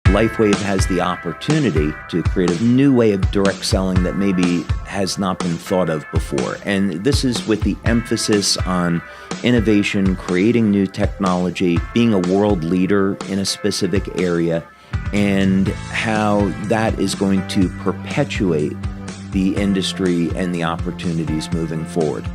LifeWave has the opportunity to create a new way of direct selling that maybe has not been thought of before. And this is with the emphasis on innovation, creating new technology, being a world leader in a specific area, and how that is going to perpetuate the industry and the opportunities moving forward.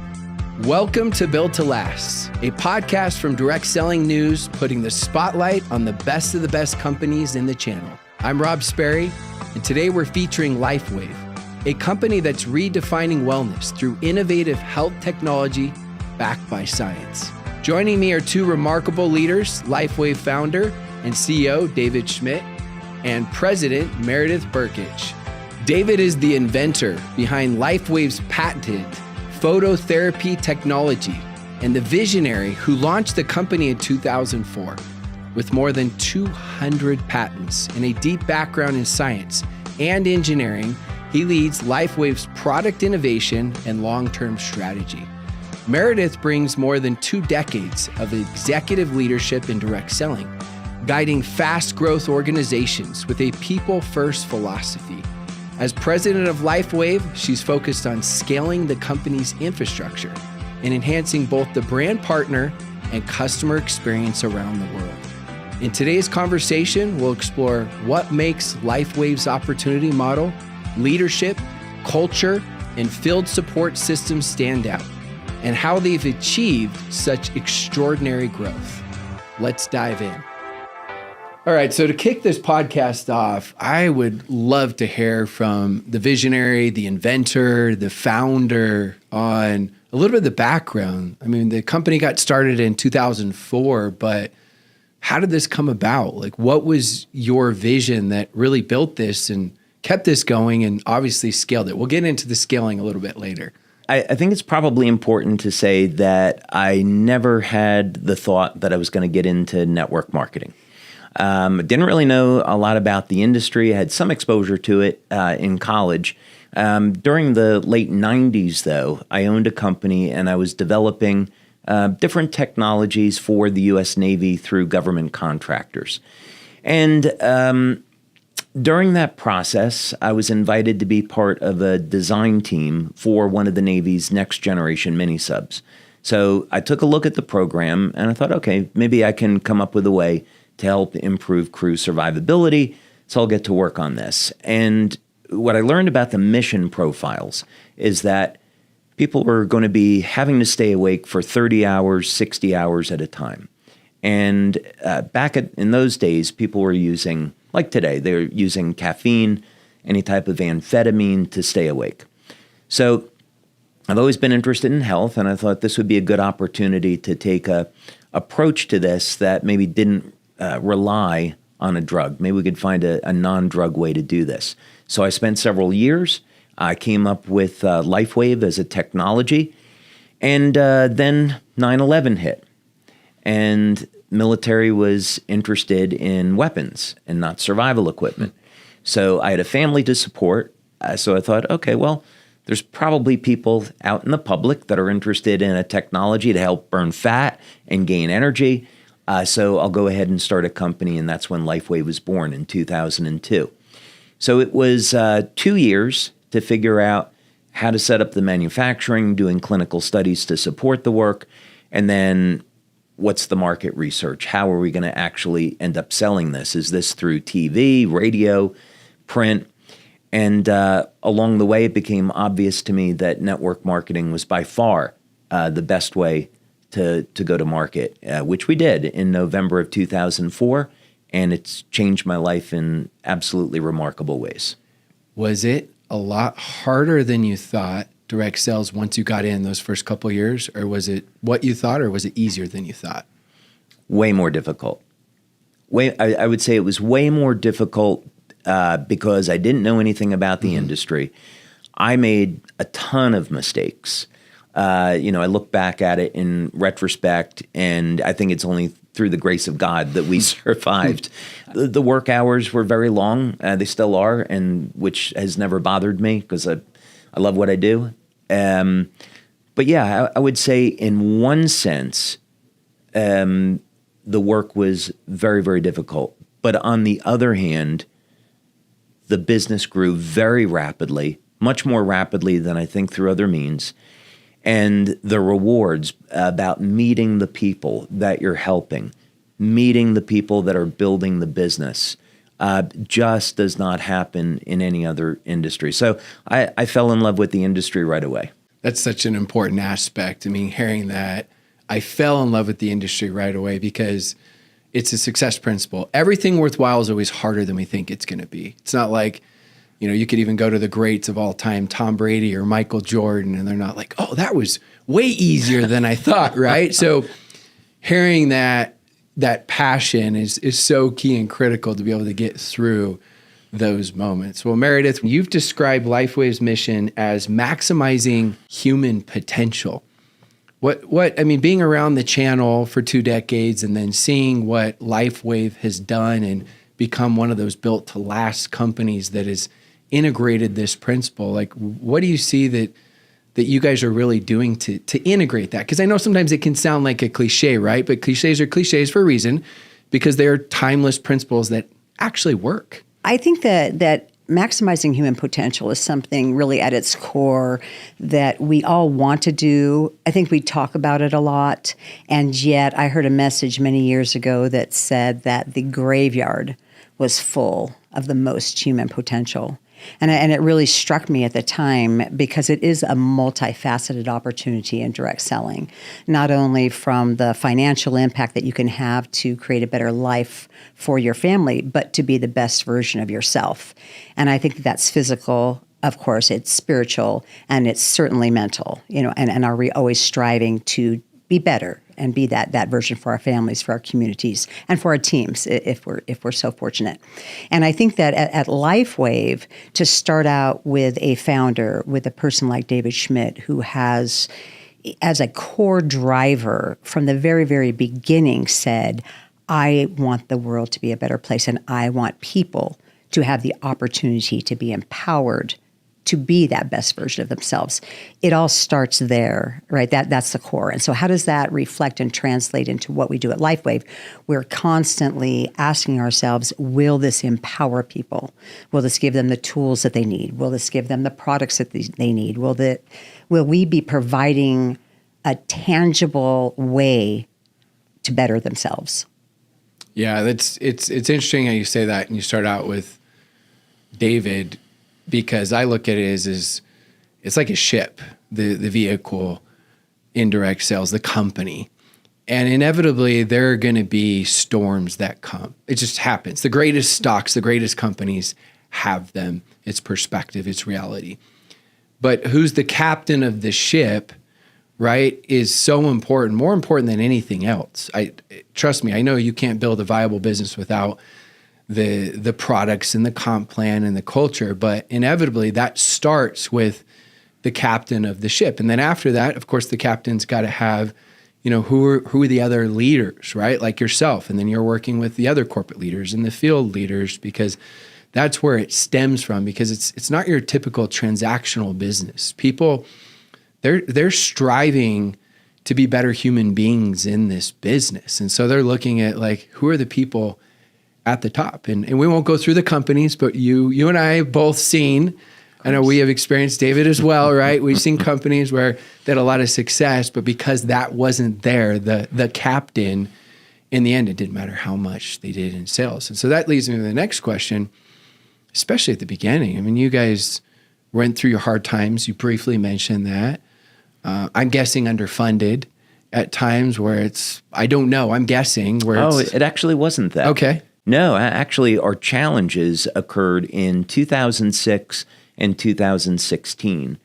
Welcome to Built to Last, a podcast from Direct Selling News, putting the spotlight on the best companies in the channel. I'm Rob Sperry, and today we're featuring LifeWave, a company that's redefining wellness through innovative health technology backed by science. Joining me are two remarkable leaders, LifeWave founder and CEO David Schmidt and President Meredith Burkich. David is the inventor behind LifeWave's patented phototherapy technology and the visionary who launched the company in 2004. With more than 200 patents and a deep background in science and engineering, he leads LifeWave's product innovation and long-term strategy. Meredith brings more than 2 decades of executive leadership in direct selling, guiding fast growth organizations with a people-first philosophy. As president of LifeWave, she's focused on scaling the company's infrastructure and enhancing both the brand partner and customer experience around the world. In today's conversation, we'll explore what makes LifeWave's opportunity model, leadership, culture, and field support systems stand out, and how they've achieved such extraordinary growth. Let's dive in. All right, so to kick this podcast off, I would love to hear from the visionary, the inventor, the founder on a little bit of the background. I mean, the company got started in 2004, but how did this come about? Like, what was your vision that really built this and kept this going and obviously scaled it? We'll get into the scaling a little bit later. I think it's probably important to say that I never had the thought that I was going to get into network marketing. Didn't really know a lot about the industry. I had some exposure to it in college. During the late 90s, though, I owned a company and I was developing different technologies for the U.S. Navy through government contractors. And during that process, I was invited to be part of a design team for one of the Navy's next generation mini subs. So I took a look at the program and I thought, okay, maybe I can come up with a way to help improve crew survivability, so I'll get to work on this. And what I learned about the mission profiles is that people were going to be having to stay awake for 30 hours, 60 hours at a time. And in those days, people were using, like today, they're using caffeine, any type of amphetamine to stay awake. So I've always been interested in health, and I thought this would be a good opportunity to take a approach to this that maybe didn't rely on a drug. Maybe we could find a non-drug way to do this. So I spent several years. I came up with LifeWave as a technology. And then 9/11 hit. And military was interested in weapons and not survival equipment. So I had a family to support. So I thought, okay, well, there's probably people out in the public that are interested in a technology to help burn fat and gain energy. So I'll go ahead and start a company, and that's when LifeWave was born in 2002. So it was 2 years to figure out how to set up the manufacturing, doing clinical studies to support the work, and then what's the market research? How are we going to actually end up selling this? Is this through TV, radio, print? And along the way, it became obvious to me that network marketing was by far the best way to go to market, which we did in November of 2004, and it's changed my life in absolutely remarkable ways. Was it a lot harder than you thought, direct sales, once you got in those first couple of years, or was it what you thought, or was it easier than you thought? Way more difficult. I would say it was way more difficult because I didn't know anything about the industry. I made a ton of mistakes. I look back at it in retrospect, and I think it's only through the grace of God that we survived. The work hours were very long. They still are, and which has never bothered me because I love what I do. But yeah, I would say in one sense, the work was very, very difficult But on the other hand, the business grew very rapidly, much more rapidly than I think through other means. And the rewards about meeting the people that you're helping, meeting the people that are building the business, just does not happen in any other industry. So I fell in love with the industry right away. That's such an important aspect. I mean, hearing that, I fell in love with the industry right away because it's a success principle. Everything worthwhile is always harder than we think it's going to be. It's not like, you could even go to the greats of all time, Tom Brady or Michael Jordan, and they're not like, oh, that was way easier than I thought, right? So hearing that passion is so key and critical to be able to get through those moments. Well, Meredith, you've described LifeWave's mission as maximizing human potential. Being around the channel for 2 decades and then seeing what LifeWave has done and become one of those built to last companies that has integrated this principle, like what do you see that you guys are really doing to integrate that? Because I know sometimes it can sound like a cliche, right? But cliches are cliches for a reason because they are timeless principles that actually work. I think that maximizing human potential is something really at its core that we all want to do. I think we talk about it a lot. And yet I heard a message many years ago that said that the graveyard was full of the most human potential. And it really struck me at the time because it is a multifaceted opportunity in direct selling, not only from the financial impact that you can have to create a better life for your family, but to be the best version of yourself. And I think that's physical. Of course, it's spiritual, and it's certainly mental, and are we always striving to be better and be that version for our families, for our communities, and for our teams if we're so fortunate. And I think that at LifeWave, to start out with a founder, with a person like David Schmidt, who has, as a core driver from the very, very beginning, said, I want the world to be a better place, and I want people to have the opportunity to be empowered to be that best version of themselves. It all starts there, right? That's the core. And so how does that reflect and translate into what we do at LifeWave? We're constantly asking ourselves, will this empower people? Will this give them the tools that they need? Will this give them the products that they need? Will we be providing a tangible way to better themselves? Yeah, it's interesting how you say that, and you start out with David, because I look at it as it's like a ship, the vehicle, indirect sales, the company. And inevitably, there are going to be storms that come. It just happens. The greatest stocks, the greatest companies have them. It's perspective, it's reality. But who's the captain of the ship, right, is so important, more important than anything else. Trust me, I know you can't build a viable business without the products and the comp plan and the culture, but inevitably that starts with the captain of the ship. And then after that, of course, the captain's got to have, who are the other leaders, right? Like yourself. And then you're working with the other corporate leaders and the field leaders, because that's where it stems from, because it's not your typical transactional business. People, they're striving to be better human beings in this business. And so they're looking at, like, who are the people at the top? And we won't go through the companies, but you and I have both seen, I know we have experienced, David as well, right? We've seen companies where they had a lot of success, but because that wasn't there, the captain, in the end, it didn't matter how much they did in sales. And so that leads me to the next question, especially at the beginning. I mean, you guys went through your hard times. You briefly mentioned that. I'm guessing underfunded at times where I don't know, I'm guessing where it actually wasn't that. Okay. No, actually, our challenges occurred in 2006 and 2016.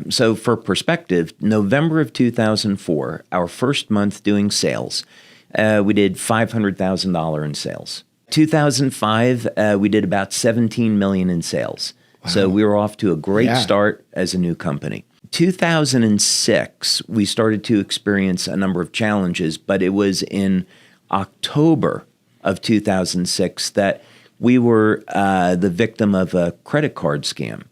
So for perspective, November of 2004, our first month doing sales, we did $500,000 in sales. 2005, we did about $17 million in sales. Wow. So we were off to a great start as a new company. 2006, we started to experience a number of challenges, but it was in October of 2006 that we were the victim of a credit card scam.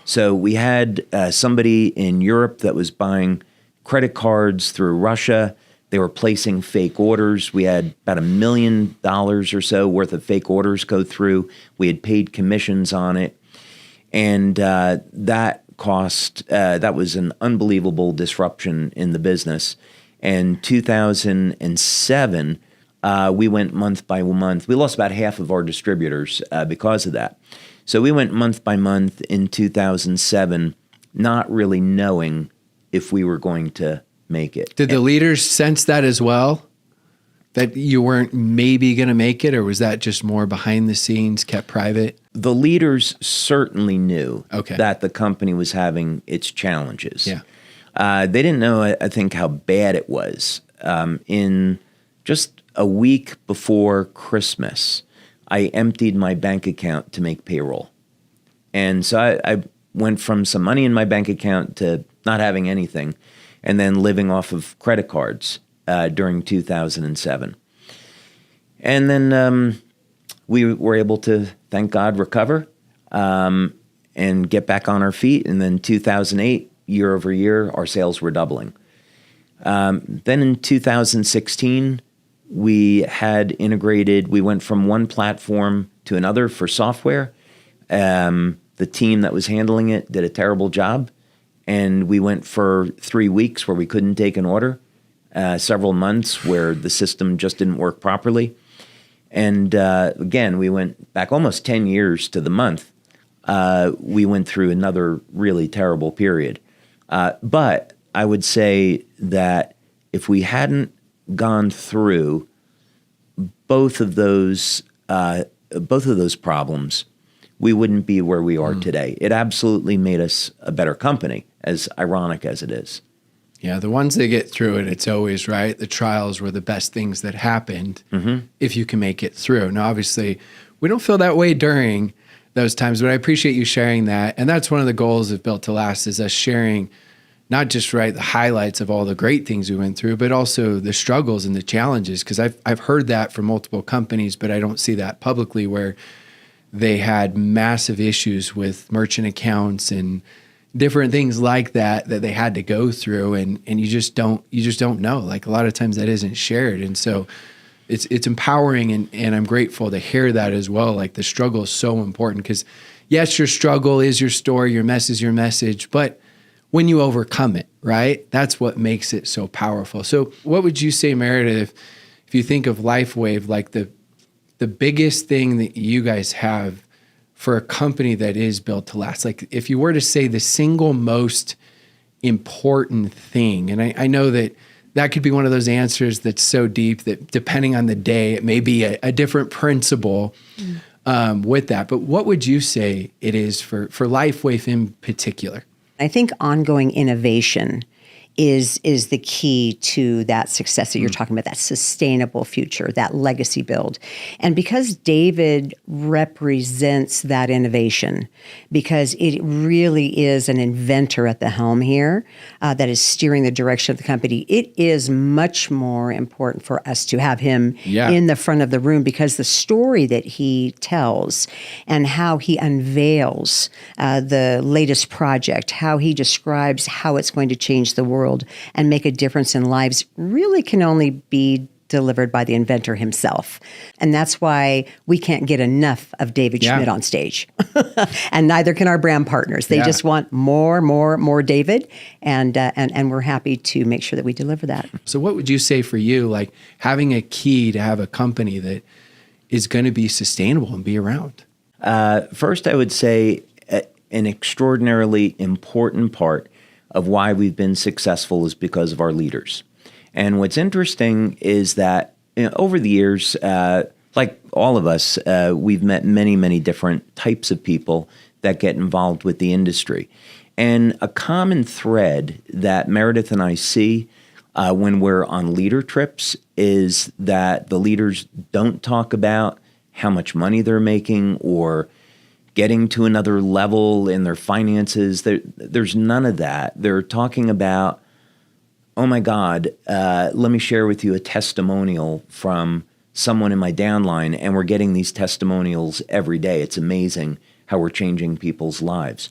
So we had somebody in Europe that was buying credit cards through Russia. They were placing fake orders. We had about $1 million or so worth of fake orders go through. We had paid commissions on it. And that was an unbelievable disruption in the business. And 2007, we went month by month. We lost about half of our distributors because of that. So we went month by month in 2007, not really knowing if we were going to make it. Did the leaders sense that as well? That you weren't maybe going to make it, or was that just more behind the scenes, kept private? The leaders certainly knew Okay. that the company was having its challenges. Yeah. They didn't know, I think, how bad it was. In just a week before Christmas, I emptied my bank account to make payroll. And so I went from some money in my bank account to not having anything, and then living off of credit cards during 2007. And then we were able to, thank God, recover and get back on our feet. And then 2008, year over year, our sales were doubling. Then in 2016, we had integrated, we went from one platform to another for software. The team that was handling it did a terrible job. And we went for 3 weeks where we couldn't take an order, several months where the system just didn't work properly. And again, we went back almost 10 years to the month. We went through another really terrible period. But I would say that if we hadn't gone through both of those problems, we wouldn't be where we are today. It absolutely made us a better company, as ironic as it is. Yeah, the ones that get through it, it's always right. The trials were the best things that happened if you can make it through. Now, obviously, we don't feel that way during those times, but I appreciate you sharing that. And that's one of the goals of Built to Last, is us sharing not just the highlights of all the great things we went through, but also the struggles and the challenges. Because I've heard that from multiple companies, but I don't see that publicly, where they had massive issues with merchant accounts and different things like that they had to go through, and you just don't know. Like, a lot of times that isn't shared, and so it's empowering, and I'm grateful to hear that as well. Like, the struggle is so important, because yes, your struggle is your story, your mess is your message, but when you overcome it, right, that's what makes it so powerful. So what would you say, Meredith, if you think of LifeWave, like the biggest thing that you guys have for a company that is built to last? Like, if you were to say the single most important thing, and I know that could be one of those answers that's so deep that depending on the day, it may be a different principle with that. But what would you say it is for LifeWave in particular? I think ongoing innovation is the key to that success that you're talking about, that sustainable future, that legacy build. And because David represents that innovation, because it really is an inventor at the helm here that is steering the direction of the company, it is much more important for us to have him in the front of the room, because the story that he tells and how he unveils the latest project, how he describes how it's going to change the world and make a difference in lives, really can only be delivered by the inventor himself. And that's why we can't get enough of David Schmidt on stage. And neither can our brand partners. They just want more David, and we're happy to make sure that we deliver that. So what would you say for you, like having a key to have a company that is going to be sustainable and be around? First, I would say an extraordinarily important part of why we've been successful is because of our leaders. And what's interesting is that over the years, like all of us, we've met many, many different types of people that get involved with the industry. And a common thread that Meredith and I see when we're on leader trips is that the leaders don't talk about how much money they're making or getting to another level in their finances. There's none of that. They're talking about, oh my God, let me share with you a testimonial from someone in my downline, and we're getting these testimonials every day. It's amazing how we're changing people's lives.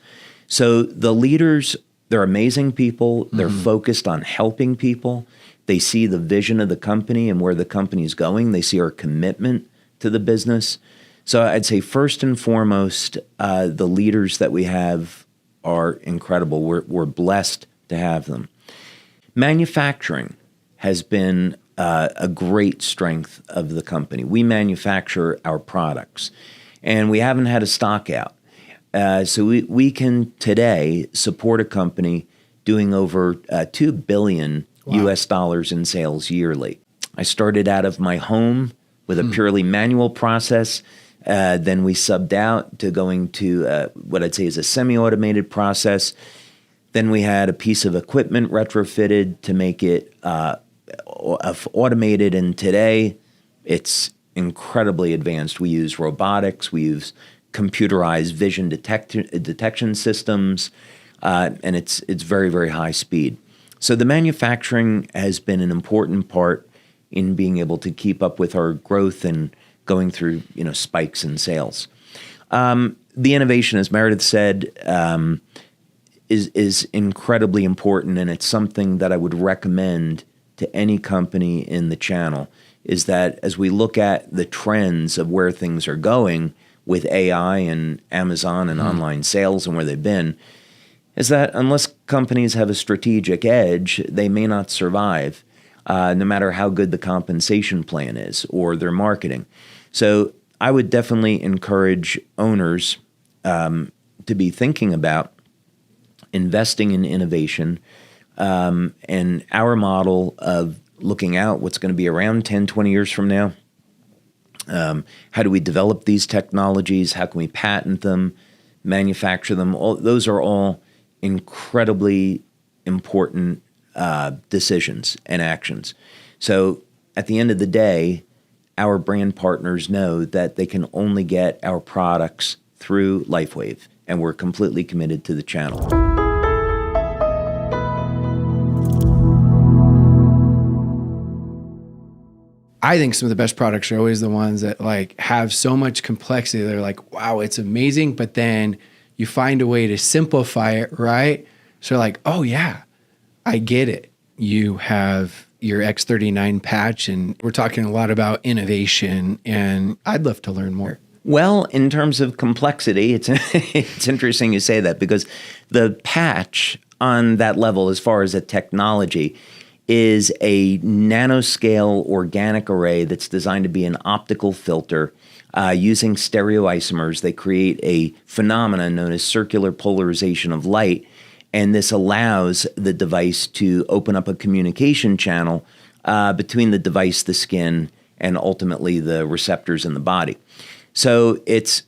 So the leaders, they're amazing people. They're focused on helping people. They see the vision of the company and where the company is going. They see our commitment to the business. So I'd say first and foremost, the leaders that we have are incredible. We're blessed to have them. Manufacturing has been a great strength of the company. We manufacture our products, and we haven't had a stock out. So we can today support a company doing over $2 billion US dollars in sales yearly. I started out of my home with a purely manual process. Then we subbed out to going to what I'd say is a semi-automated process. Then we had a piece of equipment retrofitted to make it automated, and today it's incredibly advanced. We use robotics, we use computerized vision detection systems, and it's very, very high speed. So the manufacturing has been an important part in being able to keep up with our growth and going through spikes in sales. The innovation, as Meredith said, is incredibly important, and it's something that I would recommend to any company in the channel, is that as we look at the trends of where things are going with AI and Amazon and online sales and where they've been, is that unless companies have a strategic edge, they may not survive, no matter how good the compensation plan is or their marketing. So I would definitely encourage owners to be thinking about investing in innovation, and our model of looking out what's going to be around 10, 20 years from now. How do we develop these technologies? How can we patent them, manufacture them? Those are all incredibly important decisions and actions. So at the end of the day, our brand partners know that they can only get our products through LifeWave, and we're completely committed to the channel. I think some of the best products are always the ones that have so much complexity. They're like, wow, it's amazing. But then you find a way to simplify it, right? So oh yeah, I get it. You have your X39 patch, and we're talking a lot about innovation, and I'd love to learn more. Well, in terms of complexity, it's interesting you say that, because the patch on that level, as far as a technology, is a nanoscale organic array that's designed to be an optical filter using stereoisomers. They create a phenomenon known as circular polarization of light, and this allows the device to open up a communication channel between the device, the skin, and ultimately the receptors in the body. So it's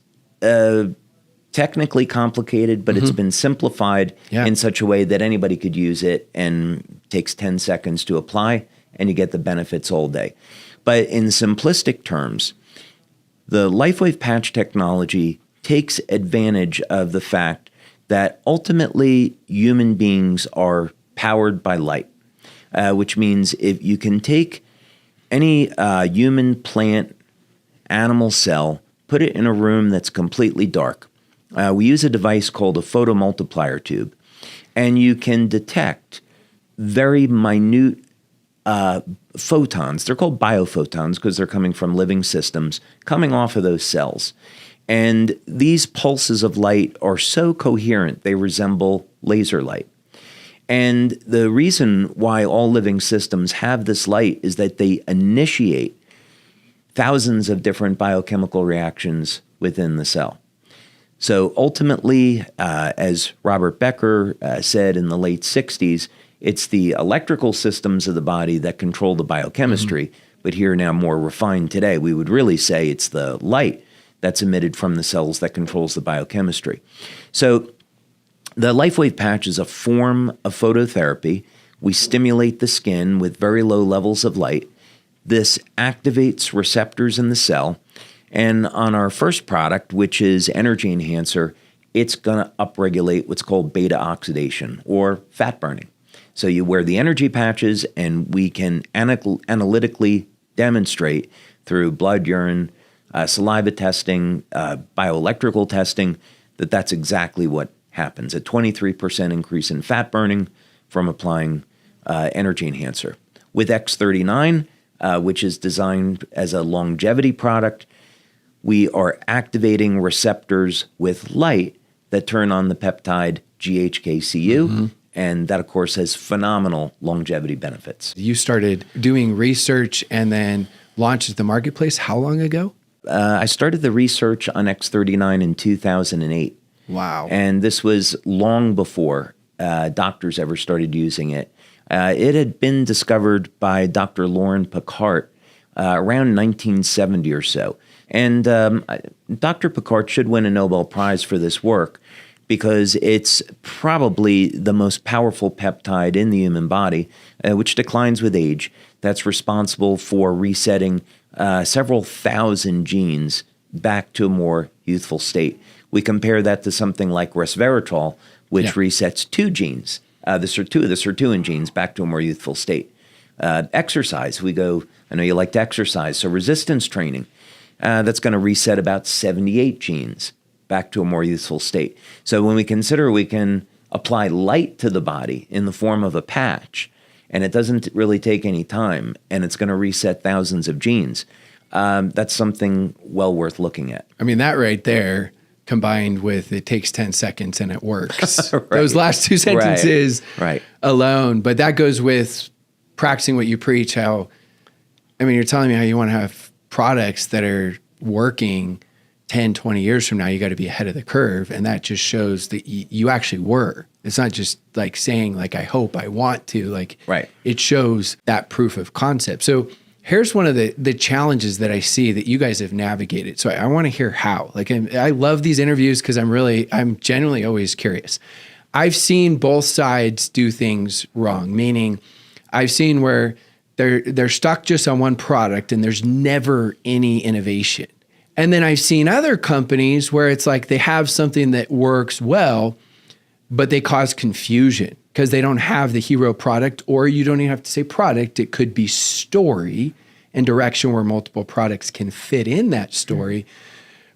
technically complicated, but it's been simplified in such a way that anybody could use it, and takes 10 seconds to apply, and you get the benefits all day. But in simplistic terms, the LifeWave patch technology takes advantage of the fact that ultimately human beings are powered by light, which means if you can take any human, plant, animal cell, put it in a room that's completely dark. We use a device called a photomultiplier tube, and you can detect very minute photons. They're called biophotons because they're coming from living systems, coming off of those cells. And these pulses of light are so coherent, they resemble laser light. And the reason why all living systems have this light is that they initiate thousands of different biochemical reactions within the cell. So ultimately, as Robert Becker said in the late 60s, it's the electrical systems of the body that control the biochemistry, but here now more refined today, we would really say it's the light that's emitted from the cells that controls the biochemistry. So the LifeWave patch is a form of phototherapy. We stimulate the skin with very low levels of light. This activates receptors in the cell. And on our first product, which is Energy Enhancer, it's going to upregulate what's called beta oxidation or fat burning. So you wear the energy patches, and we can analytically demonstrate through blood, urine, saliva testing, bioelectrical testing, that that's exactly what happens. A 23% increase in fat burning from applying Energy Enhancer. With X39, which is designed as a longevity product, we are activating receptors with light that turn on the peptide GHKCU, and that, of course, has phenomenal longevity benefits. You started doing research and then launched at the marketplace how long ago? I started the research on X39 in 2008. Wow. And this was long before doctors ever started using it. It had been discovered by Dr. Lauren Picard around 1970 or so. And Dr. Picard should win a Nobel Prize for this work because it's probably the most powerful peptide in the human body, which declines with age. That's responsible for resetting several thousand genes back to a more youthful state. We compare that to something like resveratrol, which resets two genes, the sirtuin genes, back to a more youthful state. Exercise, I know you like to exercise, so resistance training, that's going to reset about 78 genes back to a more youthful state. So when we consider we can apply light to the body in the form of a patch, and it doesn't really take any time, and it's going to reset thousands of genes, that's something well worth looking at. I mean, that right there, combined with it takes 10 seconds and it works. Right. Those last two sentences Right. alone. But that goes with practicing what you preach, you're telling me how you want to have products that are working 10, 20 years from now. You got to be ahead of the curve. And that just shows that you actually were. It's not just like saying like, I hope, I want to, like, Right. It shows that proof of concept. So here's one of the challenges that I see that you guys have navigated. So I want to hear how. Like, I love these interviews because I'm genuinely always curious. I've seen both sides do things wrong, meaning I've seen where they're stuck just on one product and there's never any innovation. And then I've seen other companies where it's like they have something that works well, but they cause confusion because they don't have the hero product, or you don't even have to say product. It could be story and direction where multiple products can fit in that story,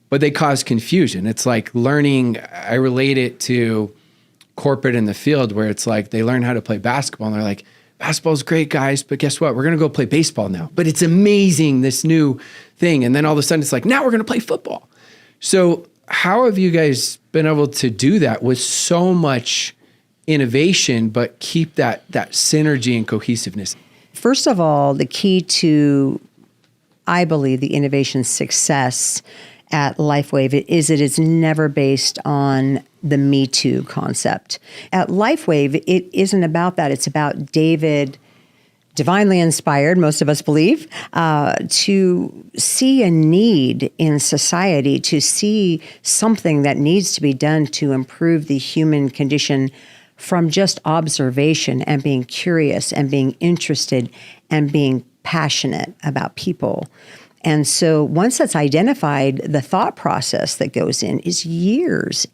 but they cause confusion. It's like learning, I relate it to corporate in the field where it's like they learn how to play basketball and they're like, basketball's great, guys, but guess what? We're going to go play baseball now. But it's amazing, this new thing. And then all of a sudden it's like, now we're going to play football. So how have you guys been able to do that with so much innovation, but keep that synergy and cohesiveness? First of all, the key to, I believe, the innovation success at LifeWave is it is never based on the Me Too concept. At LifeWave, it isn't about that. It's about David, divinely inspired, most of us believe, to see a need in society, to see something that needs to be done to improve the human condition from just observation and being curious and being interested and being passionate about people. And so once that's identified, the thought process that goes in is years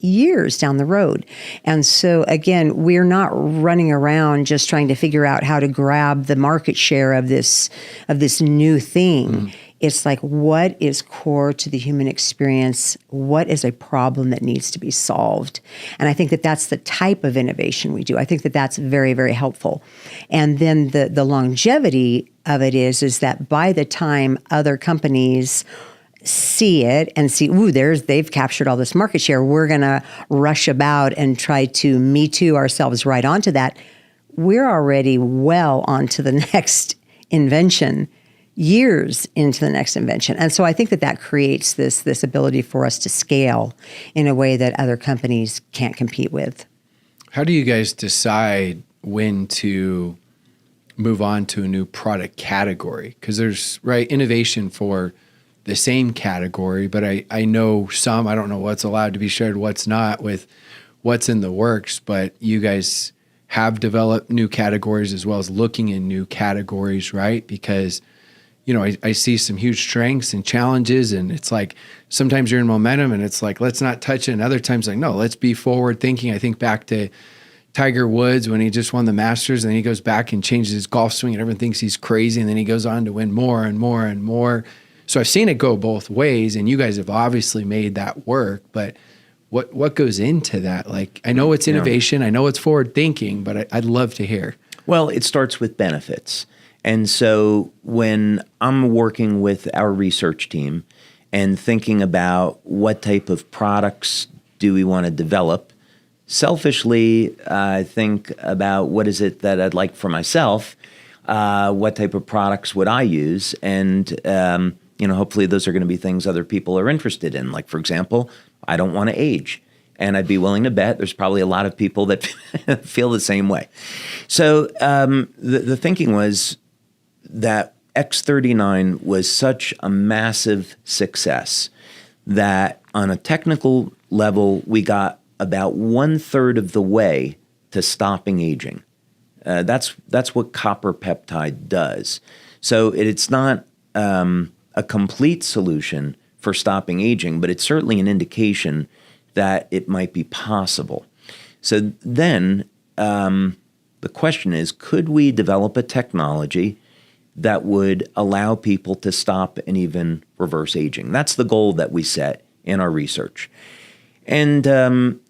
down the road. And so again, we're not running around just trying to figure out how to grab the market share of this new thing. It's like, what is core to the human experience? What is a problem that needs to be solved? And I think that that's the type of innovation we do. I think that that's very, very helpful. And then the longevity of it is that by the time other companies see it and see, they've captured all this market share, we're going to rush about and try to Me Too ourselves right onto that. We're already well onto the next invention, years into the next invention. And so I think that creates this ability for us to scale in a way that other companies can't compete with. How do you guys decide when to move on to a new product category? Because there's innovation for the same category, but I know some, I don't know what's allowed to be shared, what's not, with what's in the works, but you guys have developed new categories as well as looking in new categories, right? Because I see some huge strengths and challenges, and it's like sometimes you're in momentum and it's like, let's not touch it. And other times like, no, let's be forward thinking. I think back to Tiger Woods when he just won the Masters, and then he goes back and changes his golf swing and everyone thinks he's crazy. And then he goes on to win more and more and more. So I've seen it go both ways, and you guys have obviously made that work, but what goes into that? Like, I know it's innovation, I know it's forward thinking, but I'd love to hear. Well, it starts with benefits. And so when I'm working with our research team and thinking about what type of products do we want to develop, selfishly, I think about what is it that I'd like for myself, what type of products would I use, and hopefully those are going to be things other people are interested in. Like, for example, I don't want to age. And I'd be willing to bet there's probably a lot of people that feel the same way. So the thinking was that X39 was such a massive success that on a technical level, we got about 1/3 of the way to stopping aging. That's what copper peptide does. So it's not a complete solution for stopping aging, but it's certainly an indication that it might be possible. So then the question is, could we develop a technology that would allow people to stop and even reverse aging? That's the goal that we set in our research. And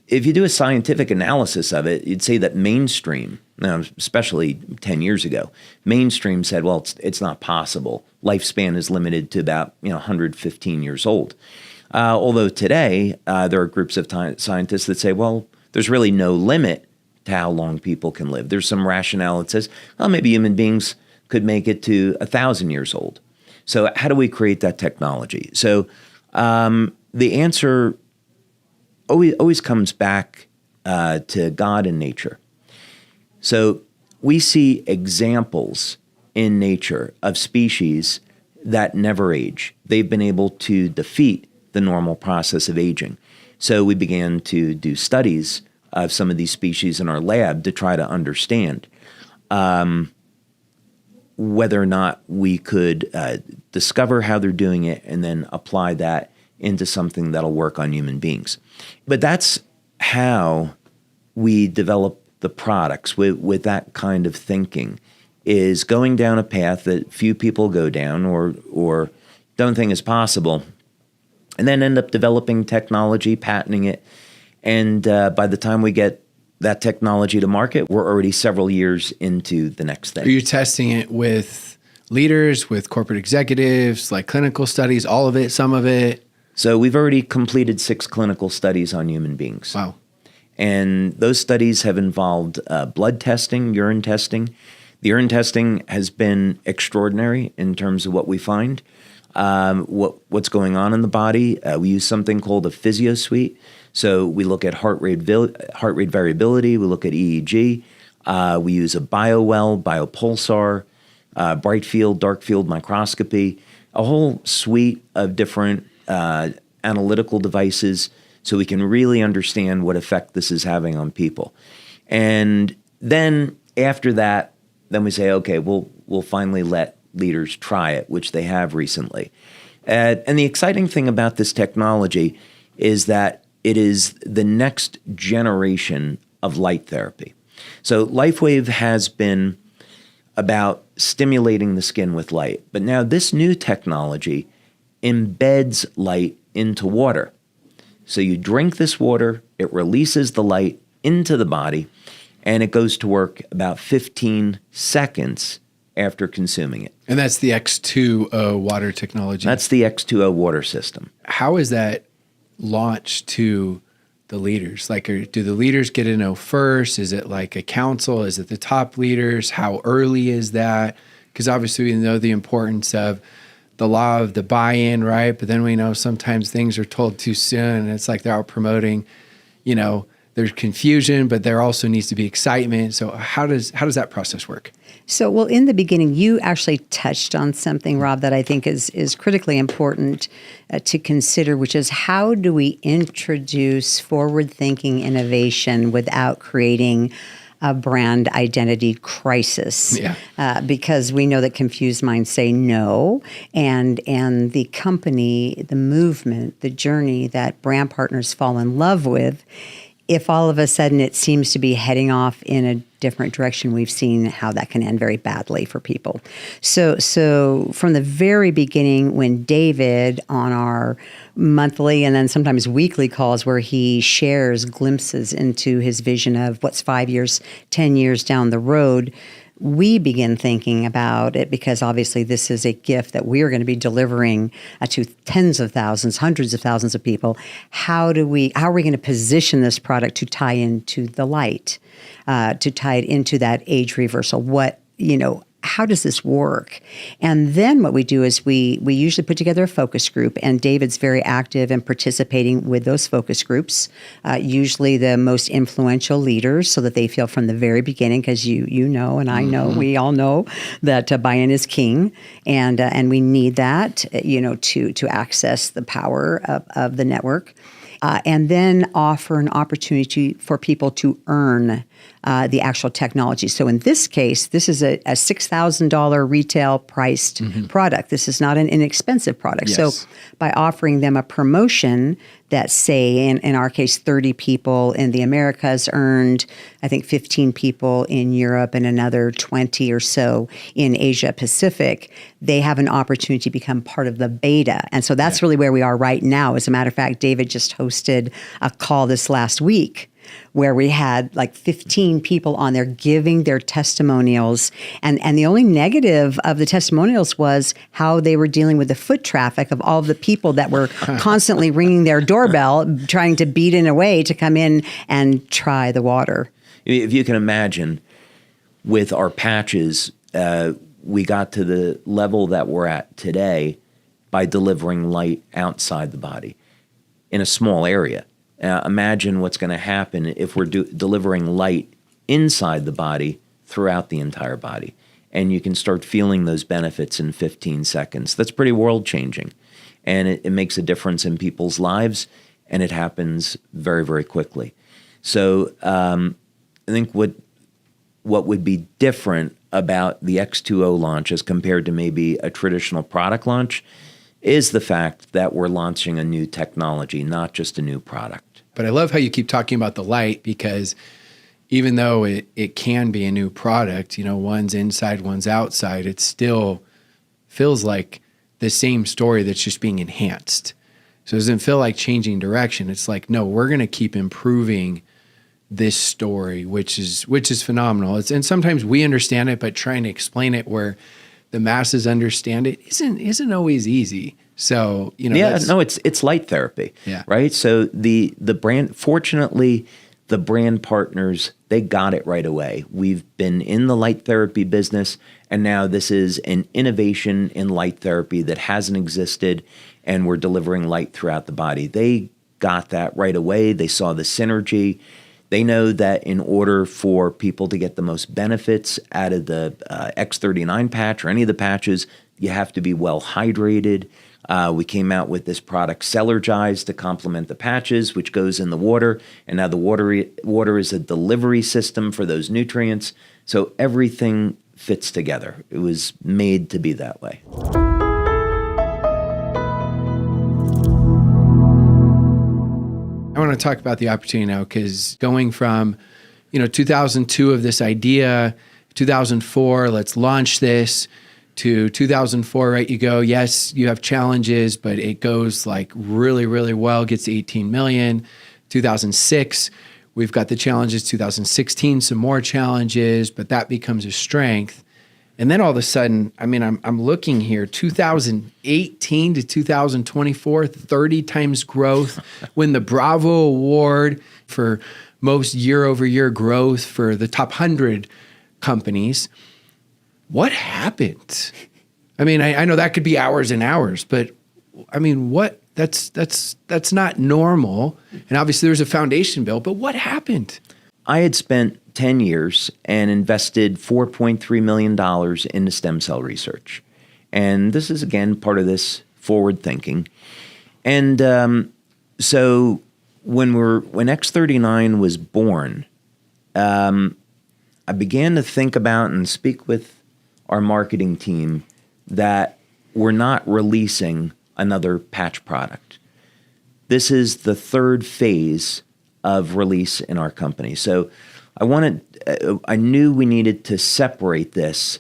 if you do a scientific analysis of it, you'd say that mainstream, now especially 10 years ago, mainstream said, well, it's not possible. Lifespan is limited to about 115 years old. Although today, there are groups of scientists that say, well, there's really no limit to how long people can live. There's some rationale that says, well, maybe human beings could make it to 1,000 years old. So how do we create that technology? So the answer always comes back to God and nature. So we see examples in nature of species that never age. They've been able to defeat the normal process of aging. So we began to do studies of some of these species in our lab to try to understand whether or not we could discover how they're doing it and then apply that into something that'll work on human beings. But that's how we develop the products with that kind of thinking, is going down a path that few people go down or don't think is possible, and then end up developing technology, patenting it. And by the time we get that technology to market, we're already several years into the next thing. Are you testing it with leaders, with corporate executives, like clinical studies, all of it, some of it? So we've already completed 6 clinical studies on human beings. Wow. And those studies have involved blood testing, urine testing. The urine testing has been extraordinary in terms of what we find, what's going on in the body. We use something called a physio suite. So we look at heart rate variability. We look at EEG. We use a biowell, biopulsar, bright field, dark field microscopy, a whole suite of different analytical devices so we can really understand what effect this is having on people. And then after that, then we say, okay, we'll finally let leaders try it, which they have recently. And the exciting thing about this technology is that it is the next generation of light therapy. So LifeWave has been about stimulating the skin with light, but now this new technology embeds light into water. So you drink this water, it releases the light into the body, and it goes to work about 15 seconds after consuming it. And that's the X2O water technology. That's the X2O water system. How is that launched to the leaders? Like, do the leaders get to know first? Is it like a council? Is it the top leaders? How early is that? Because obviously we know the importance of the law of the buy-in, right? But then we know sometimes things are told too soon, and it's like they're out promoting, there's confusion, but there also needs to be excitement. So how does that process work? So, well, in the beginning, you actually touched on something, Rob, that I think is critically important to consider, which is how do we introduce forward-thinking innovation without creating a brand identity crisis? Yeah. Because we know that confused minds say no, and the company, the movement, the journey that brand partners fall in love with, if all of a sudden it seems to be heading off in a different direction, we've seen how that can end very badly for people. So from the very beginning, when David, on our monthly and then sometimes weekly calls where he shares glimpses into his vision of what's 5 years, 10 years down the road, we begin thinking about it, because obviously this is a gift that we are going to be delivering to tens of thousands, hundreds of thousands of people. How are we going to position this product to tie into the light, to tie it into that age reversal? How does this work? And then what we do is we usually put together a focus group, and David's very active in participating with those focus groups, usually the most influential leaders, so that they feel from the very beginning, because you know, and I know, we all know that buy-in is king, and we need that, to access the power of the network. And then offer an opportunity for people to earn the actual technology. So in this case, this is a $6,000 retail priced product. This is not an inexpensive product. Yes. So by offering them a promotion that, say, in our case, 30 people in the Americas earned, I think, 15 people in Europe and another 20 or so in Asia Pacific, they have an opportunity to become part of the beta. And so that's really where we are right now. As a matter of fact, David just hosted a call this last week where we had like 15 people on there giving their testimonials. And the only negative of the testimonials was how they were dealing with the foot traffic of all of the people that were constantly ringing their doorbell, trying to beat in a way to come in and try the water. If you can imagine, with our patches, we got to the level that we're at today by delivering light outside the body in a small area. Imagine what's going to happen if we're delivering light inside the body throughout the entire body. And you can start feeling those benefits in 15 seconds. That's pretty world-changing. And it makes a difference in people's lives, and it happens very, very quickly. So I think what would be different about the X2O launch as compared to maybe a traditional product launch is the fact that we're launching a new technology, not just a new product. But I love how you keep talking about the light, because even though it can be a new product, one's inside, one's outside, it still feels like the same story that's just being enhanced. So it doesn't feel like changing direction. It's like, no, we're going to keep improving this story, which is phenomenal. And sometimes we understand it, but trying to explain it where the masses understand it isn't always easy. So, it's light therapy, right? So the brand, fortunately, the brand partners, they got it right away. We've been in the light therapy business, and now this is an innovation in light therapy that hasn't existed, and we're delivering light throughout the body. They got that right away. They saw the synergy. They know that in order for people to get the most benefits out of the X39 patch or any of the patches, you have to be well hydrated. We came out with this product, Cellergize, to complement the patches, which goes in the water. And now the water is a delivery system for those nutrients. So everything fits together. It was made to be that way. I want to talk about the opportunity now, because going from, 2002 of this idea, 2004, let's launch this, to 2004, right? You go, yes, you have challenges, but it goes like really, really well, gets to 18 million. 2006, we've got the challenges. 2016, some more challenges, but that becomes a strength. And then all of a sudden, I'm looking here, 2018 to 2024, 30 times growth, win the Bravo Award for most year-over-year growth for the top 100 companies. What happened? I know that could be hours and hours, but what? That's not normal. And obviously there's a foundation built, but what happened? I had spent 10 years and invested $4.3 million into stem cell research. And this is, again, part of this forward thinking. And so when X39 was born, I began to think about and speak with our marketing team that we're not releasing another patch product. This is the third phase of release in our company. So I knew we needed to separate this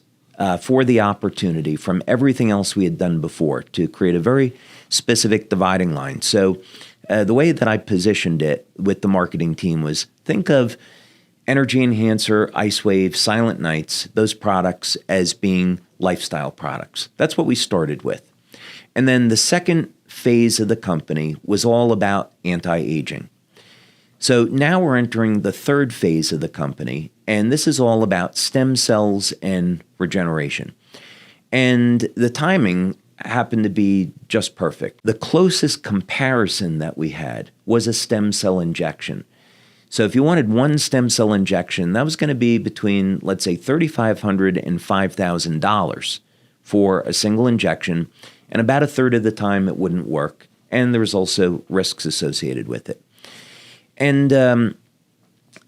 for the opportunity from everything else we had done before to create a very specific dividing line. So the way that I positioned it with the marketing team was, think of Energy Enhancer, Ice Wave, Silent Nights, those products as being lifestyle products. That's what we started with. And then the second phase of the company was all about anti-aging. So now we're entering the third phase of the company, and this is all about stem cells and regeneration. And the timing happened to be just perfect. The closest comparison that we had was a stem cell injection. So if you wanted one stem cell injection, that was going to be between, let's say, $3,500 and $5,000 for a single injection, and about a third of the time it wouldn't work, and there was also risks associated with it. And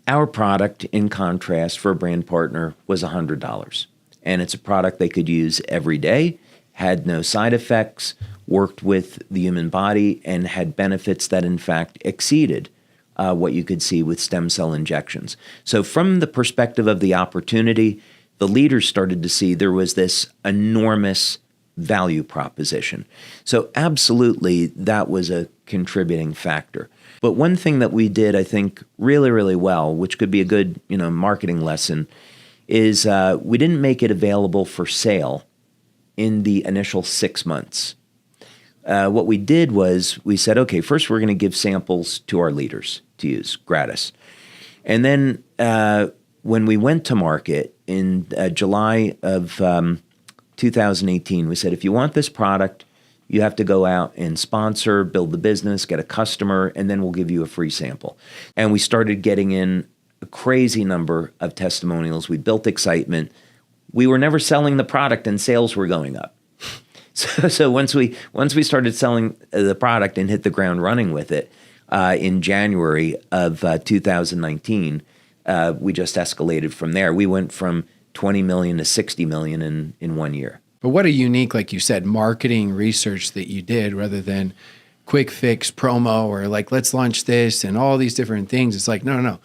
our product, in contrast, for a brand partner, was $100. And it's a product they could use every day, had no side effects, worked with the human body, and had benefits that, in fact, exceeded what you could see with stem cell injections. So from the perspective of the opportunity, the leaders started to see there was this enormous value proposition. So absolutely, that was a contributing factor. But one thing that we did, I think, really, really well, which could be a good, marketing lesson, is we didn't make it available for sale in the initial 6 months. What we did was we said, okay, first we're going to give samples to our leaders to use gratis. And then when we went to market in July of 2018, we said, if you want this product, you have to go out and sponsor, build the business, get a customer, and then we'll give you a free sample. And we started getting in a crazy number of testimonials. We built excitement. We were never selling the product, and sales were going up. So once we started selling the product and hit the ground running with it in January of 2019, we just escalated from there. We went from 20 million to 60 million in 1 year. But what a unique, like you said, marketing research that you did rather than quick fix promo or like, let's launch this and all these different things. It's like, no.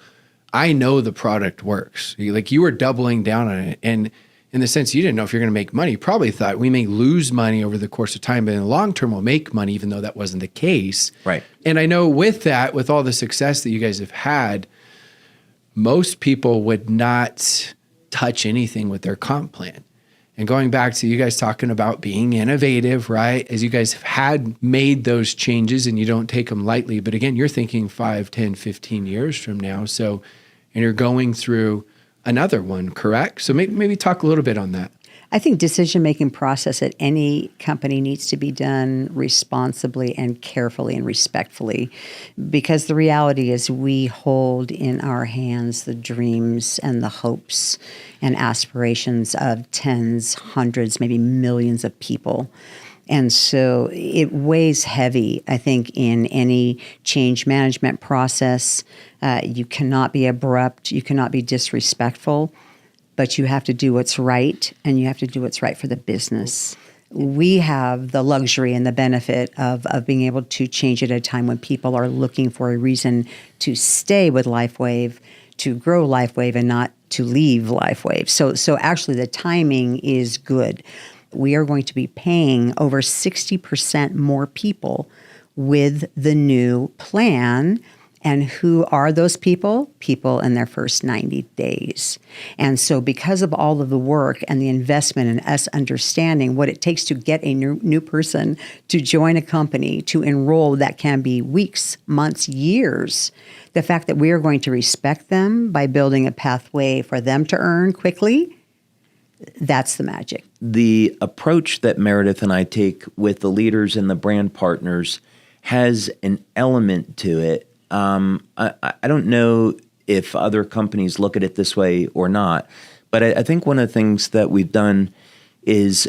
I know the product works. Like you were doubling down on it. And in the sense you didn't know if you're going to make money, you probably thought we may lose money over the course of time, but in the long term we'll make money, even though that wasn't the case. Right. And I know with that, with all the success that you guys have had, most people would not touch anything with their comp plan. And going back to you guys talking about being innovative, right? As you guys have had made those changes and you don't take them lightly, but again, you're thinking 5, 10, 15 years from now. So, and you're going through another one, correct? So maybe talk a little bit on that. I think decision-making process at any company needs to be done responsibly and carefully and respectfully, because the reality is we hold in our hands the dreams and the hopes and aspirations of tens, hundreds, maybe millions of people. And so it weighs heavy, I think, in any change management process. You cannot be abrupt, you cannot be disrespectful, but you have to do what's right, and you have to do what's right for the business. We have the luxury and the benefit of being able to change at a time when people are looking for a reason to stay with LifeWave, to grow LifeWave, and not to leave LifeWave. So actually the timing is good. We are going to be paying over 60% more people with the new plan. And who are those people? People in their first 90 days. And so because of all of the work and the investment in us understanding what it takes to get a new person to join a company, to enroll, that can be weeks, months, years, the fact that we are going to respect them by building a pathway for them to earn quickly, that's the magic. The approach that Meredith and I take with the leaders and the brand partners has an element to it. I don't know if other companies look at it this way or not, but I think one of the things that we've done is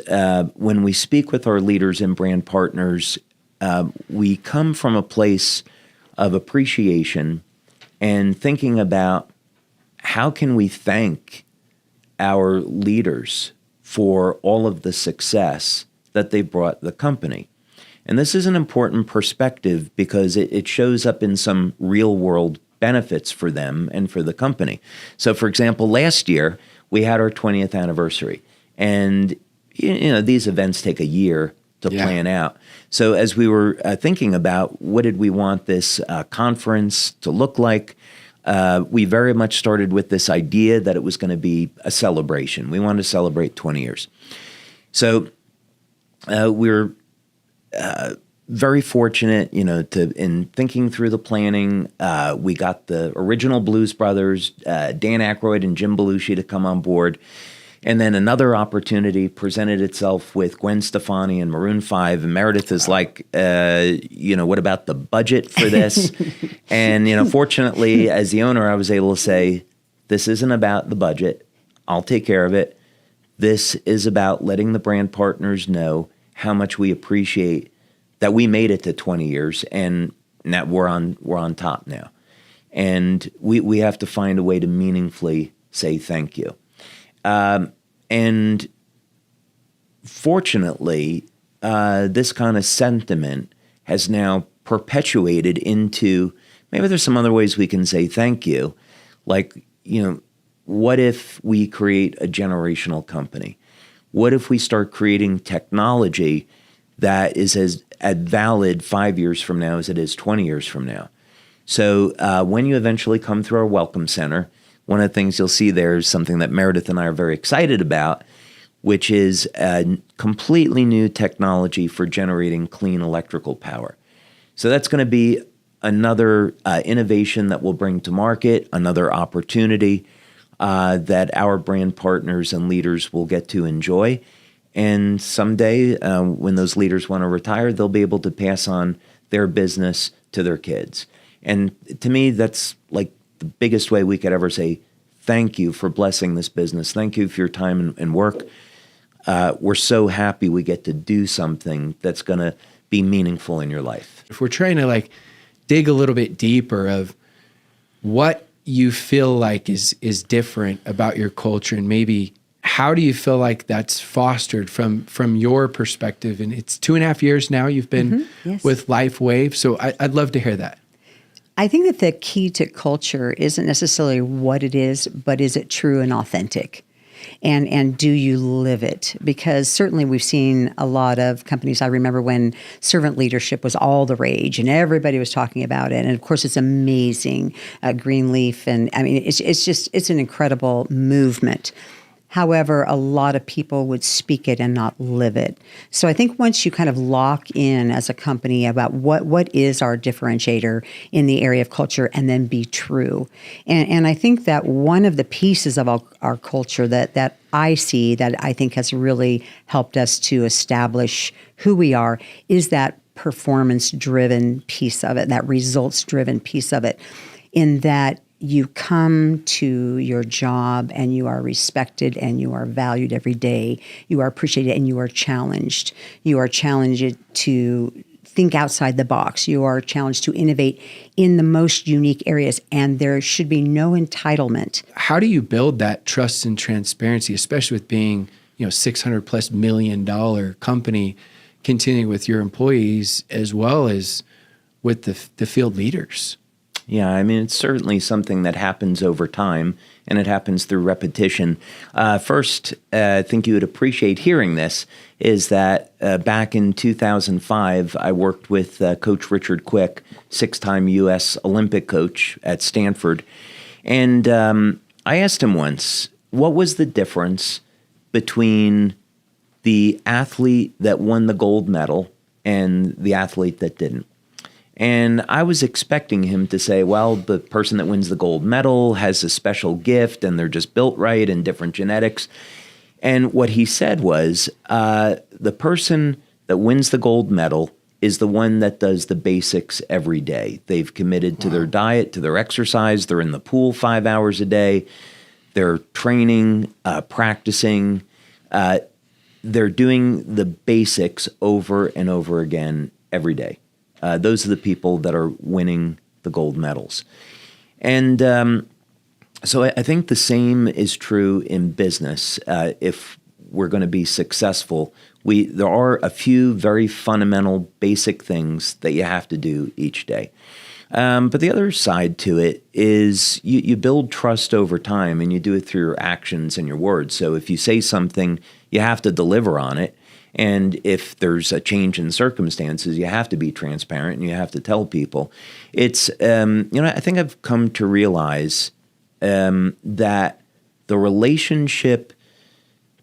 when we speak with our leaders and brand partners, we come from a place of appreciation and thinking about how can we thank our leaders for all of the success that they brought the company. And this is an important perspective because it shows up in some real world benefits for them and for the company. So for example, last year we had our 20th anniversary, and these events take a year to plan out. So as we were thinking about what did we want this conference to look like, We very much started with this idea that it was going to be a celebration. We wanted to celebrate 20 years. So we're very fortunate, in thinking through the planning. We got the original Blues Brothers, Dan Aykroyd and Jim Belushi, to come on board. And then another opportunity presented itself with Gwen Stefani and Maroon 5. And Meredith is like, what about the budget for this? And, fortunately, as the owner, I was able to say, this isn't about the budget. I'll take care of it. This is about letting the brand partners know how much we appreciate that we made it to 20 years and that we're on top now. And we have to find a way to meaningfully say thank you. And fortunately, this kind of sentiment has now perpetuated into, maybe there's some other ways we can say thank you. Like, what if we create a generational company? What if we start creating technology that is as valid 5 years from now as it is 20 years from now? So when you eventually come through our Welcome Center, one of the things you'll see there is something that Meredith and I are very excited about, which is a completely new technology for generating clean electrical power. So that's going to be another innovation that we'll bring to market, another opportunity that our brand partners and leaders will get to enjoy. And someday, when those leaders want to retire, they'll be able to pass on their business to their kids. And to me, that's like the biggest way we could ever say, thank you for blessing this business. Thank you for your time and work. We're so happy we get to do something that's going to be meaningful in your life. If we're trying to dig a little bit deeper of what you feel like is different about your culture, and maybe how do you feel like that's fostered from your perspective? And it's 2.5 years now you've been with LifeWave. So I'd love to hear that. I think that the key to culture isn't necessarily what it is, but is it true and authentic? And do you live it? Because certainly we've seen a lot of companies. I remember when servant leadership was all the rage and everybody was talking about it. And of course, it's amazing, Greenleaf. And I mean, it's an incredible movement. However, a lot of people would speak it and not live it. So I think once you kind of lock in as a company about what is our differentiator in the area of culture, and then be true. And I think that one of the pieces of our culture that I see that I think has really helped us to establish who we are is that performance-driven piece of it, that results-driven piece of it, in that you come to your job and you are respected and you are valued every day. You are appreciated and you are challenged. You are challenged to think outside the box. You are challenged to innovate in the most unique areas, and there should be no entitlement. How do you build that trust and transparency, especially with being, $600+ million company, continuing with your employees as well as with the field leaders? Yeah, I mean, it's certainly something that happens over time, and it happens through repetition. First, I think you would appreciate hearing this, is that back in 2005, I worked with Coach Richard Quick, 6-time U.S. Olympic coach at Stanford. And I asked him once, what was the difference between the athlete that won the gold medal and the athlete that didn't? And I was expecting him to say, well, the person that wins the gold medal has a special gift and they're just built right and different genetics. And what he said was, the person that wins the gold medal is the one that does the basics every day. They've committed to their diet, to their exercise. They're in the pool 5 hours a day. They're training, practicing. They're doing the basics over and over again every day. Those are the people that are winning the gold medals. And so I think the same is true in business. If we're going to be successful, there are a few very fundamental, basic things that you have to do each day. But the other side to it is you build trust over time, and you do it through your actions and your words. So if you say something, you have to deliver on it. And if there's a change in circumstances, you have to be transparent and you have to tell people. It's, I think I've come to realize that the relationship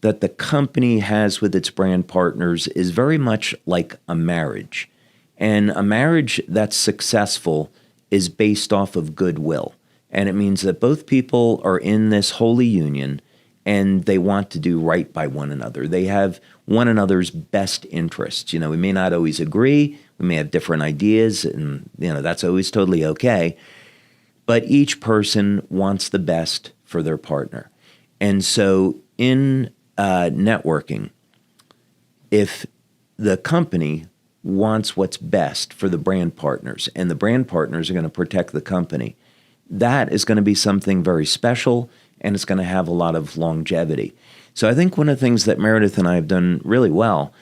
that the company has with its brand partners is very much like a marriage. And a marriage that's successful is based off of goodwill. And it means that both people are in this holy union and they want to do right by one another. They have one another's best interests. We may not always agree. We may have different ideas, and that's always totally okay. But each person wants the best for their partner. And so in networking, if the company wants what's best for the brand partners and the brand partners are going to protect the company, that is going to be something very special and it's going to have a lot of longevity. So I think one of the things that Meredith and I have done really well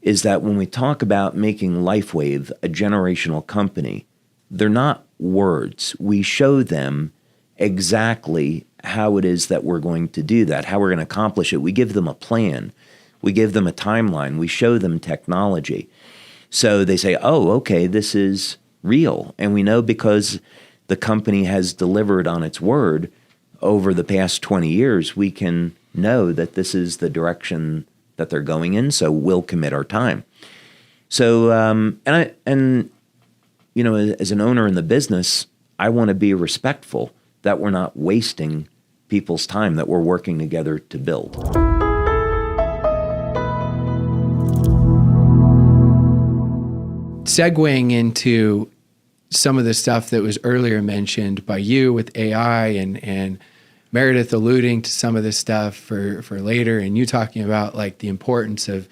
is that when we talk about making LifeWave a generational company, they're not words. We show them exactly how it is that we're going to do that, how we're going to accomplish it. We give them a plan. We give them a timeline. We show them technology. So they say, oh, okay, this is real. And we know because the company has delivered on its word over the past 20 years, we can know that this is the direction that they're going in, so we'll commit our time. So, as an owner in the business, I want to be respectful that we're not wasting people's time, that we're working together to build. Segueing into some of the stuff that was earlier mentioned by you with AI and Meredith alluding to some of this stuff for later, and you talking about like the importance of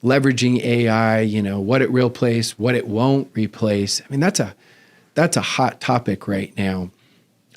leveraging AI, what it will replace, what it won't replace. I mean, that's a hot topic right now.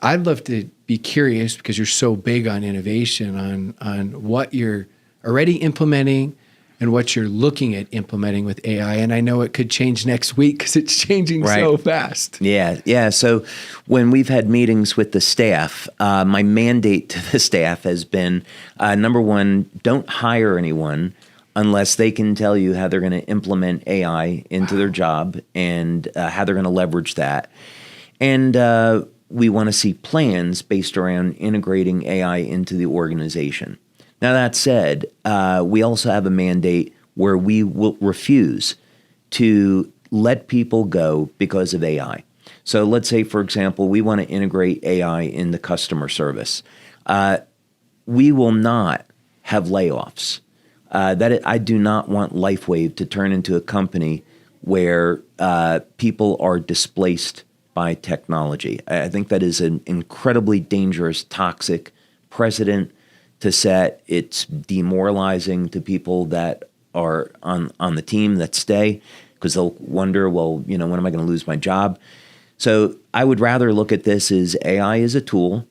I'd love to be curious, because you're so big on innovation, on what you're already implementing and what you're looking at implementing with AI. And I know it could change next week because it's changing so fast. Yeah. So when we've had meetings with the staff, my mandate to the staff has been, number one, don't hire anyone unless they can tell you how they're going to implement AI into their job and how they're going to leverage that. And we want to see plans based around integrating AI into the organization. Now, that said, we also have a mandate where we will refuse to let people go because of AI. So let's say, for example, we want to integrate AI into customer service. We will not have layoffs. I do not want LifeWave to turn into a company where people are displaced by technology. I think that is an incredibly dangerous, toxic precedent to set. It's demoralizing to people that are on the team that stay, because they'll wonder, well, when am I going to lose my job? So I would rather look at this as AI is a tool.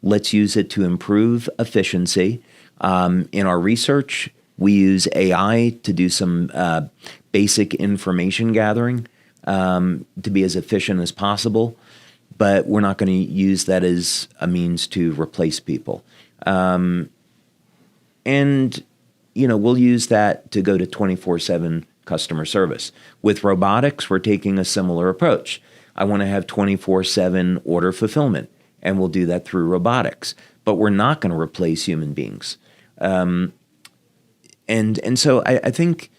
Let's use it to improve efficiency. In our research, we use AI to do some basic information gathering to be as efficient as possible, but we're not going to use that as a means to replace people. And we'll use that to go to 24/7 customer service. With robotics, we're taking a similar approach. I want to have 24/7 order fulfillment, and we'll do that through robotics. But we're not going to replace human beings. And so I think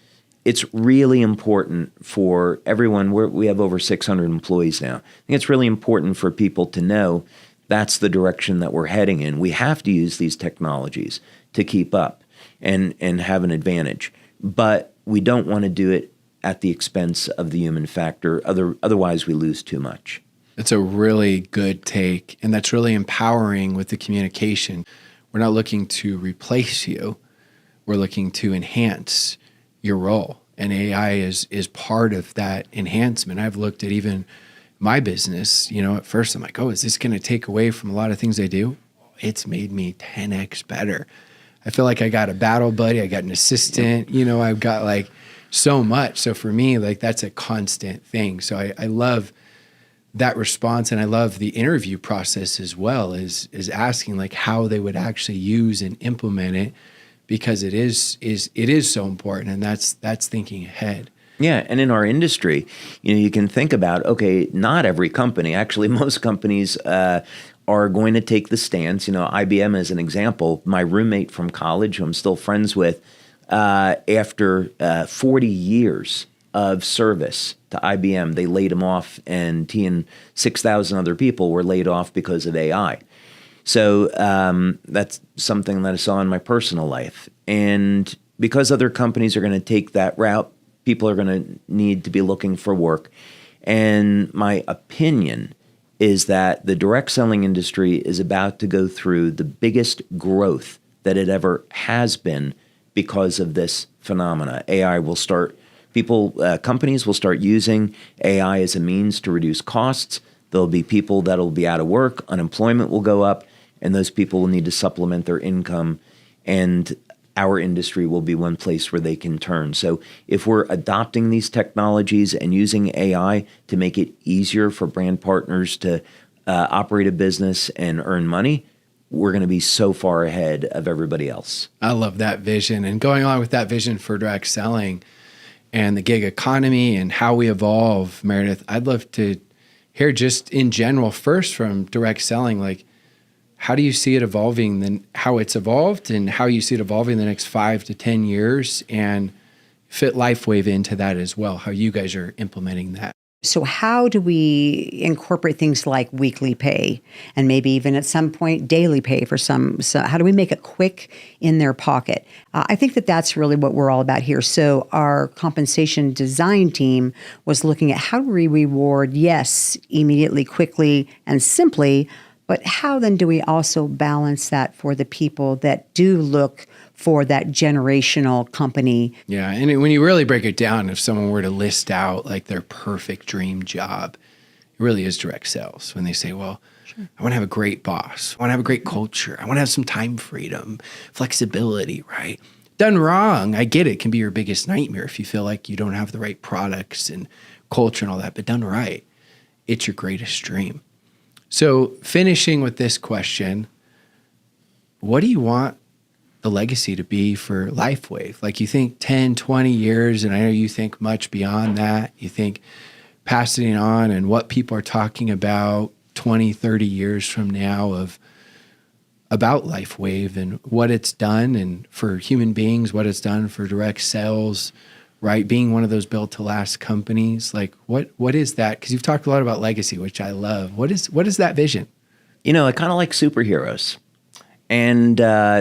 it's really important for everyone. We have over 600 employees now. I think it's really important for people to know that's the direction that we're heading in. We have to use these technologies to keep up and have an advantage. But we don't want to do it at the expense of the human factor. Otherwise, we lose too much. That's a really good take, and that's really empowering with the communication. We're not looking to replace you. We're looking to enhance your role, and AI is part of that enhancement. I've looked at even my business, at first I'm like, oh, is this going to take away from a lot of things I do? It's made me 10x better. I feel like I got a battle buddy. I got an assistant, I've got like so much. So for me, like that's a constant thing. So I love that response. And I love the interview process as well, is asking like how they would actually use and implement it, because it is so important, and that's thinking ahead. Yeah, and in our industry, you can think about, okay, not every company, actually most companies are going to take the stance. IBM as an example, my roommate from college, who I'm still friends with, after 40 years of service to IBM, they laid him off, and he and 6,000 other people were laid off because of AI. So that's something that I saw in my personal life. And because other companies are going to take that route, people are going to need to be looking for work. And my opinion is that the direct selling industry is about to go through the biggest growth that it ever has been because of this phenomena. Companies will start using AI as a means to reduce costs. There'll be people that'll be out of work, unemployment will go up, and those people will need to supplement their income, and our industry will be one place where they can turn. So if we're adopting these technologies and using AI to make it easier for brand partners to operate a business and earn money, we're going to be so far ahead of everybody else. I love that vision. And going on with that vision for direct selling and the gig economy and how we evolve, Meredith, I'd love to hear just in general, first from direct selling, like, how do you see it evolving, then how it's evolved and how you see it evolving the next 5 to 10 years, and fit LifeWave into that as well, how you guys are implementing that? So how do we incorporate things like weekly pay and maybe even at some point daily pay for some? So how do we make it quick in their pocket? I think that that's really what we're all about here. So our compensation design team was looking at how do we reward, yes, immediately, quickly, and simply, but how then do we also balance that for the people that do look for that generational company? Yeah, and when you really break it down, if someone were to list out like their perfect dream job, it really is direct sales. When they say, well, sure, I want to have a great boss. I want to have a great culture. I want to have some time freedom, flexibility, right? Done wrong, I get it, can be your biggest nightmare if you feel like you don't have the right products and culture and all that, but done right, it's your greatest dream. So finishing with this question, what do you want the legacy to be for LifeWave? Like, you think 10, 20 years, and I know you think much beyond that. You think passing it on and what people are talking about 20, 30 years from now about LifeWave and what it's done, and for human beings, what it's done for direct sales, right? Being one of those built to last companies. Like, what is that? Because you've talked a lot about legacy, which I love. What is that vision? I kind of like superheroes. And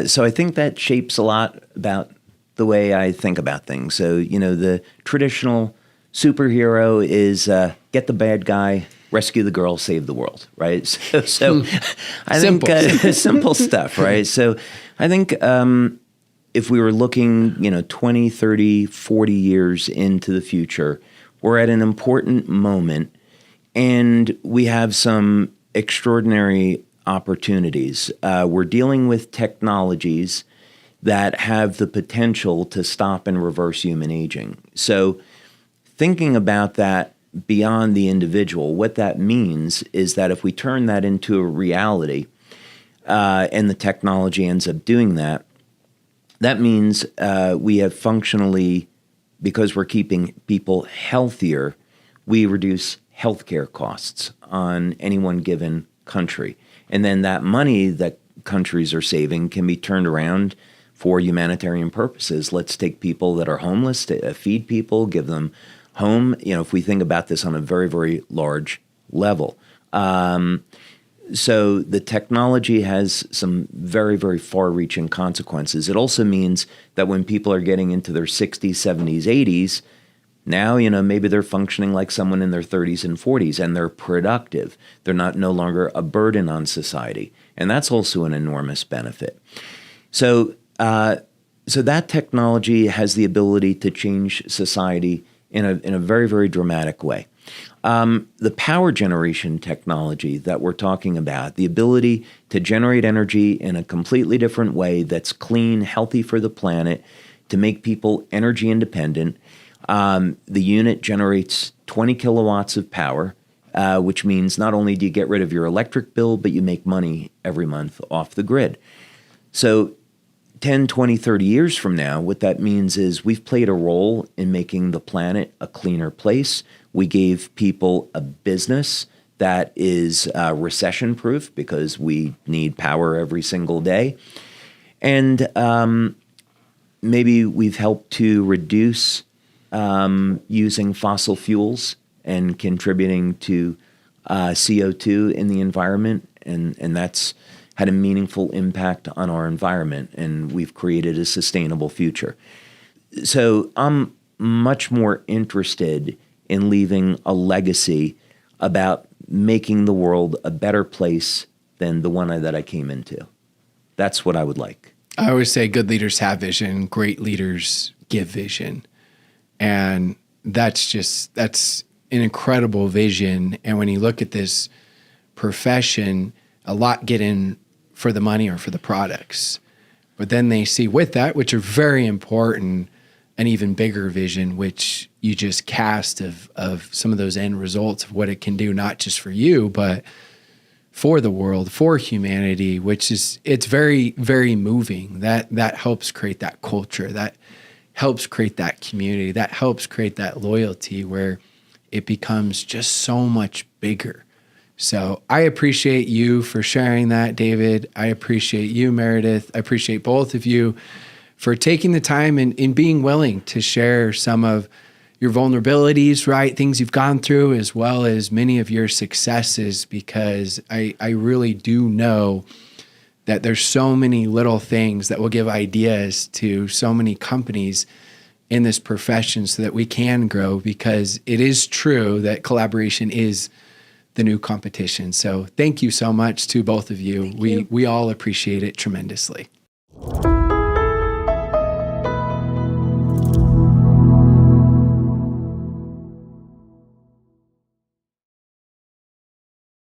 so I think that shapes a lot about the way I think about things. So, the traditional superhero is get the bad guy, rescue the girl, save the world, right? So I think simple stuff, right? So I think if we were looking, 20, 30, 40 years into the future, we're at an important moment, and we have some extraordinary opportunities. We're dealing with technologies that have the potential to stop and reverse human aging. So thinking about that beyond the individual, what that means is that if we turn that into a reality, and the technology ends up doing that, that means we have functionally, because we're keeping people healthier, we reduce healthcare costs on any one given country. And then that money that countries are saving can be turned around for humanitarian purposes. Let's take people that are homeless, to feed people, give them home. If we think about this on a very, very large level. So the technology has some very, very far-reaching consequences. It also means that when people are getting into their 60s, 70s, 80s, now, maybe they're functioning like someone in their 30s and 40s, and they're productive. They're no longer a burden on society. And that's also an enormous benefit. So that technology has the ability to change society in a very, very dramatic way. The power generation technology that we're talking about, the ability to generate energy in a completely different way that's clean, healthy for the planet, to make people energy independent. The unit generates 20 kilowatts of power, which means not only do you get rid of your electric bill, but you make money every month off the grid. So 10, 20, 30 years from now, what that means is we've played a role in making the planet a cleaner place. We gave people a business that is recession-proof because we need power every single day. And maybe we've helped to reduce using fossil fuels and contributing to CO2 in the environment, and that's had a meaningful impact on our environment, and we've created a sustainable future. So I'm much more interested in leaving a legacy about making the world a better place than the one that I came into. That's what I would like. I always say good leaders have vision, great leaders give vision. And that's an incredible vision. And when you look at this profession, a lot get in for the money or for the products. But then they see with that, which are very important, an even bigger vision, which you just cast of some of those end results of what it can do, not just for you, but for the world, for humanity, it's very, very moving. That helps create that culture, that helps create that community, that helps create that loyalty where it becomes just so much bigger. So I appreciate you for sharing that, David. I appreciate you, Meredith. I appreciate both of you for taking the time and being willing to share some of your vulnerabilities, right? Things you've gone through, as well as many of your successes, because I really do know that there's so many little things that will give ideas to so many companies in this profession so that we can grow, because it is true that collaboration is the new competition. So thank you so much to both of you. We all appreciate it tremendously.